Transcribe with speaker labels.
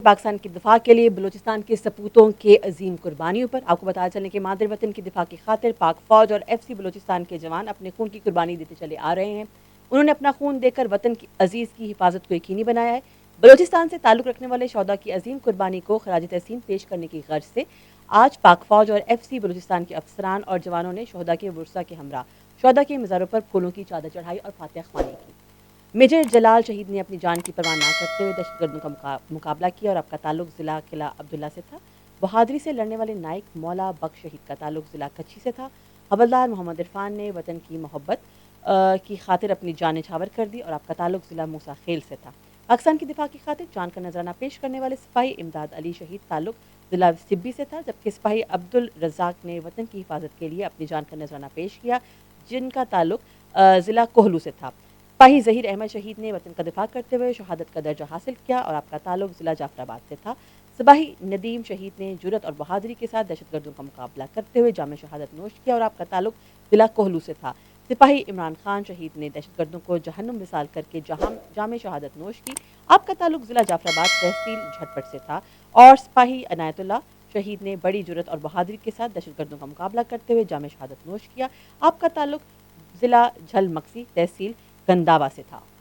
Speaker 1: پاکستان کے دفاع کے لیے بلوچستان کے سپوتوں کے عظیم قربانیوں پر آپ کو بتایا چلیں کہ مادر وطن کی دفاع کی خاطر پاک فوج اور ایف سی بلوچستان کے جوان اپنے خون کی قربانی دیتے چلے آ رہے ہیں۔ انہوں نے اپنا خون دے کر وطن کی عزیز کی حفاظت کو یقینی بنایا ہے۔ بلوچستان سے تعلق رکھنے والے شہداء کی عظیم قربانی کو خراج تحسین پیش کرنے کی غرض سے آج پاک فوج اور ایف سی بلوچستان کے افسران اور جوانوں نے شہداء کے ورثاء کے ہمراہ شہداء کے مزاروں پر پھولوں کی چادر چڑھائی اور فاتحہ خوانی کی۔ میجر جلال شہید نے اپنی جان کی پرواہ نہ کرتے ہوئے دہشت گردوں کا مقابلہ کیا اور آپ کا تعلق ضلع قلعہ عبداللہ سے تھا۔ بہادری سے لڑنے والے نائک مولا بخش شہید کا تعلق ضلع کچھی سے تھا۔ حوالدار محمد عرفان نے وطن کی محبت کی خاطر اپنی جان نچھاور کر دی اور آپ کا تعلق ضلع موسیٰ خیل سے تھا۔ پاکستان کی دفاع کی خاطر جان کا نذرانہ پیش کرنے والے سپاہی امداد علی شہید تعلق ضلع سبی سے تھا، جبکہ سپاہی عبد الرزاق نے وطن کی حفاظت کے لیے اپنی جان کا نذرانہ پیش کیا، جن کا تعلق ضلع کوہلو سے تھا۔ سپاہی ظہیر احمد شہید نے وطن کا دفاع کرتے ہوئے شہادت کا درجہ حاصل کیا اور آپ کا تعلق ضلع جعفر آباد سے تھا۔ سپاہی ندیم شہید نے جرأت اور بہادری کے ساتھ دہشت گردوں کا مقابلہ کرتے ہوئے جام شہادت نوش کیا اور آپ کا تعلق ضلع کوہلو سے تھا۔ سپاہی عمران خان شہید نے دہشت گردوں کو جہنم وصال کر کے جام شہادت نوش کی، آپ کا تعلق ضلع جعفر آباد تحصیل جھٹپٹ سے تھا۔ اور سپاہی عنایت اللہ شہید نے بڑی جرأت اور بہادری کے ساتھ دہشت گردوں کا مقابلہ کرتے ہوئے جام شہادت نوش کیا، آپ کا تعلق ضلع جھل مکسی تحصیل گنداوا سے تھا۔